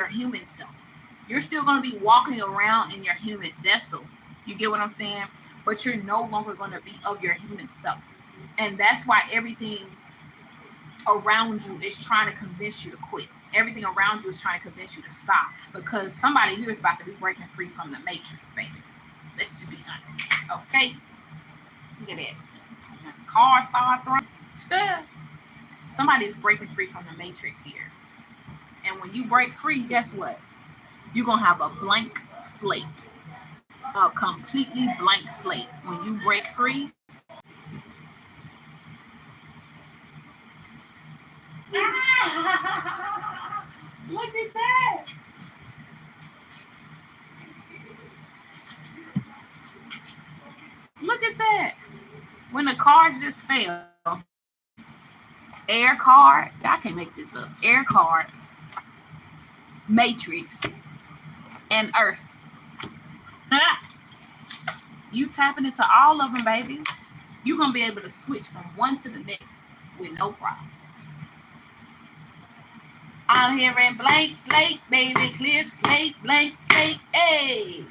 human self. You're still going to be walking around in your human vessel. You get what I'm saying? But you're no longer going to be of your human self. And that's why everything around you is trying to convince you to quit. Everything around you is trying to convince you to stop, because somebody here is about to be breaking free from the matrix, baby. Let's just be honest, okay? Look at that. When the car start throwing, somebody is breaking free from the matrix here. And when you break free, guess what? You're going to have a blank slate. A completely blank slate. When you break free, look at that. look at that. When the cards just fell, air card, I can't make this up. Air card, matrix, and earth. You tapping into all of them, baby. You're going to be able to switch from one to the next with no problem. I'm hearing blank slate, baby, clear slate, blank slate, hey.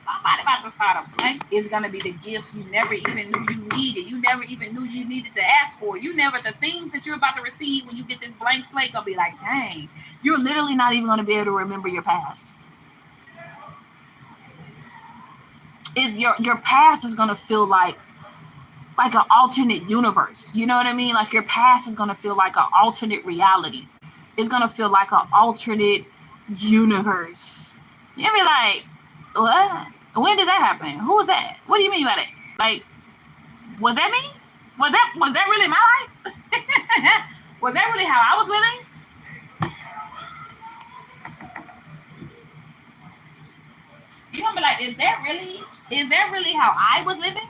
Somebody about to start a blank. It's going to be the gifts you never even knew you needed. You never even knew you needed to ask for. The things that you're about to receive when you get this blank slate going to be like, dang. You're literally not even going to be able to remember your past. Your past is going to feel like an alternate universe. You know what I mean? Like your past is going to feel like an alternate reality. It's going to feel like an alternate universe. You'll be like, what? When did that happen? Who was that? What do you mean by that? Like, was that me? Was that really my life? Was that really how I was living? You're gonna be like, is that really how I was living?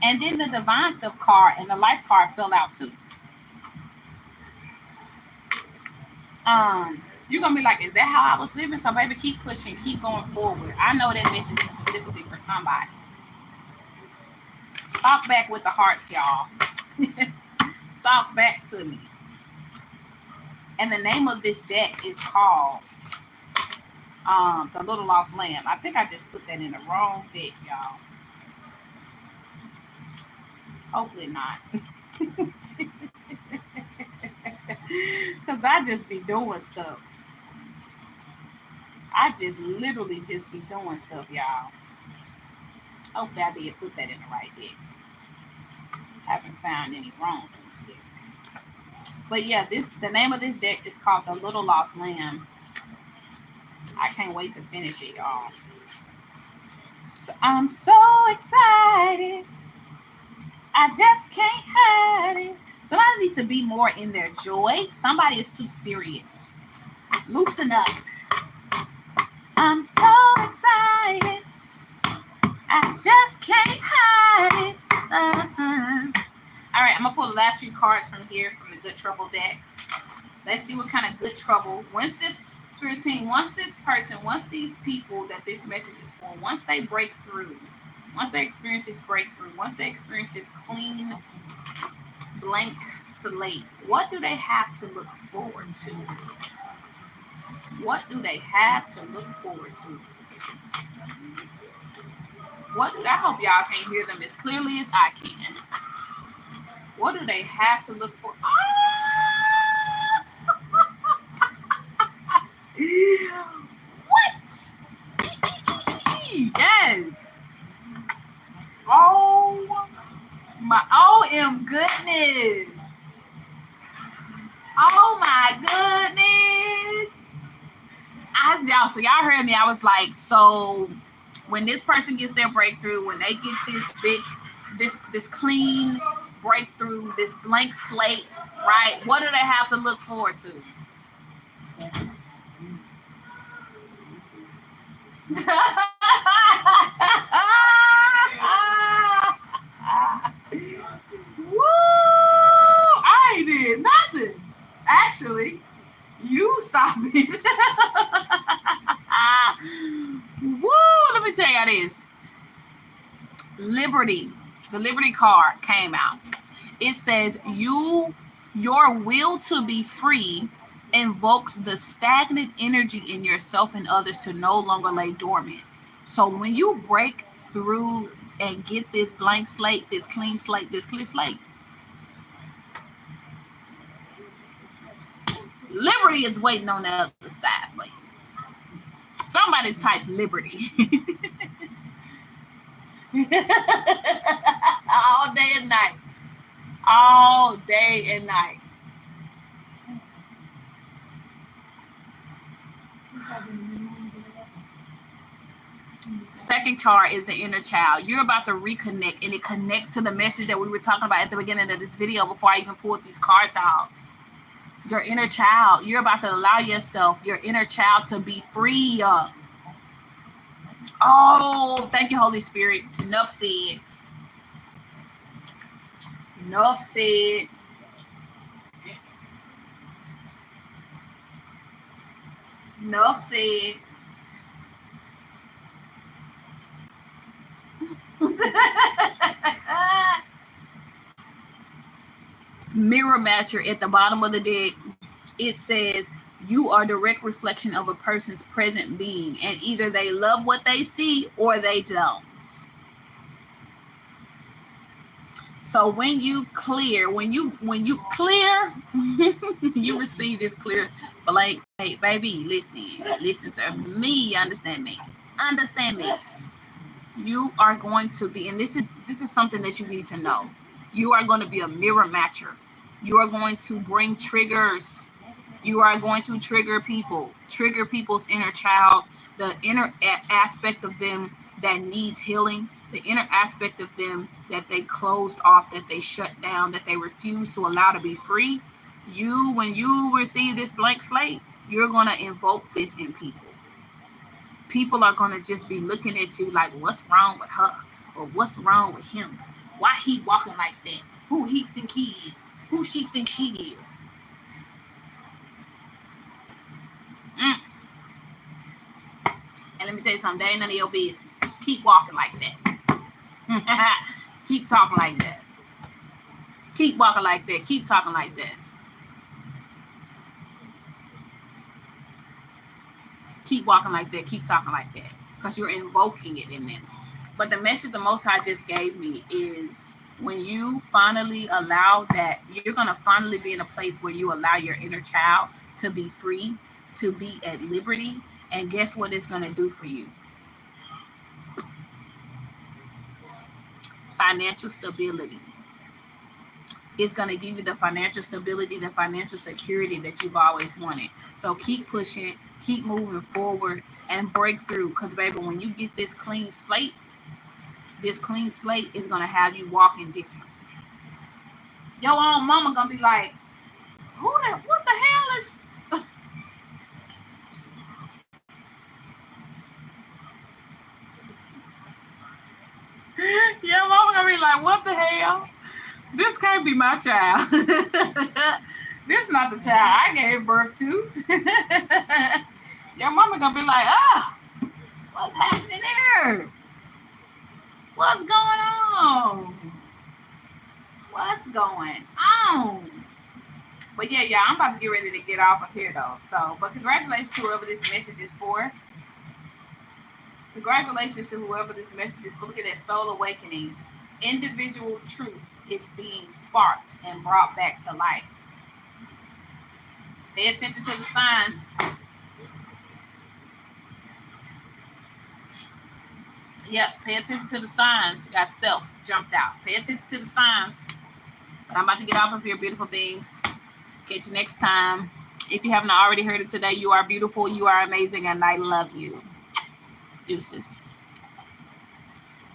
And then the divine self card and the life card fell out too. You're gonna be like, is that how I was living? So baby, keep pushing, keep going forward. I know that message is specifically for somebody. Talk back with the hearts, y'all. Talk back to me. And the name of this deck is called The Little Lost Lamb. I think I just put that in the wrong deck, y'all. Hopefully not. Because I just be doing stuff. I just literally just be doing stuff, y'all. Hopefully I did put that in the right deck. Haven't found any wrong things yet. But yeah, the name of this deck is called The Little Lost Lamb. I can't wait to finish it, y'all. So, I'm so excited. I just can't hide it. Somebody needs to be more in their joy. Somebody is too serious. Loosen up. I'm so excited. I just can't hide it. All right, I'm going to pull the last few cards from here from the Good Trouble deck. Let's see what kind of good trouble. Once this spirit team, once this person, once these people that this message is for, once they break through, once they experience this breakthrough, once they experience this clean, blank slate, what do they have to look forward to? What do they have to look forward to? I hope y'all can hear them as clearly as I can. What do they have to look for? What? Yes. Oh my goodness. Oh my goodness. So y'all heard me. I was like, so when this person gets their breakthrough, when they get this clean breakthrough, this blank slate, right? What do they have to look forward to? Woo! I ain't did nothing. Actually, you stop it. Woo! Let me tell y'all this. Liberty. The Liberty card came out. It says your will to be free invokes the stagnant energy in yourself and others to no longer lay dormant. So when you break through and get this blank slate, this clean slate, this clear slate, Liberty is waiting on the other side for you. Somebody type liberty. All day and night. All day and night. Second card is the inner child. You're about to reconnect, and it connects to the message that we were talking about at the beginning of this video before I even pulled these cards out. Your inner child. You're about to allow yourself, your inner child, to be free. Oh, thank you, Holy Spirit. Enough said. Enough said. Enough said. Mirror matcher at the bottom of the deck. It says you are a direct reflection of a person's present being, and either they love what they see or they don't. So when you clear, when you clear, you receive this clear blank. Hey, baby, listen to me. Understand me. You are going to be, and this is something that you need to know. You are going to be a mirror matcher. You are going to bring triggers. You are going to trigger people's inner child, the inner aspect of them that needs healing, the inner aspect of them that they closed off, that they shut down, that they refuse to allow to be free. When you receive this blank slate, you're going to invoke this in people. People are going to just be looking at you like, what's wrong with her? Or what's wrong with him? Why he walking like that? Who he think he is? Who she think she is? And let me tell you something, that ain't none of your business. Keep walking like that. Keep talking like that. Keep walking like that. Keep talking like that. Keep walking like that. Keep talking like that. Because you're invoking it in them. But the message the Most High just gave me is when you finally allow that, you're going to finally be in a place where you allow your inner child to be free, to be at liberty. And guess what it's going to do for you? Financial stability. It's going to give you the financial stability, the financial security that you've always wanted. So keep pushing, keep moving forward, and break through. Because, baby, when you get this clean slate is going to have you walking different. Your own mama going to be like, what the hell is... Your mama going to be like, what the hell? This can't be my child. This not the child I gave birth to. Your mama gonna be like, what's happening here? What's going on? What's going on? But yeah, I'm about to get ready to get off of here though. So, but congratulations to whoever this message is for. Congratulations to whoever this message is for. Look at that soul awakening. Individual truth is being sparked and brought back to life. Pay attention to the signs. Yep, pay attention to the signs. You got self jumped out. Pay attention to the signs. But I'm about to get off of here, beautiful things. Catch you next time. If you haven't already heard it today, you are beautiful, you are amazing, and I love you. Deuces.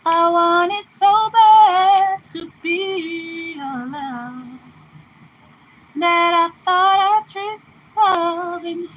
I want it so bad to be your love that I thought I'd trick love into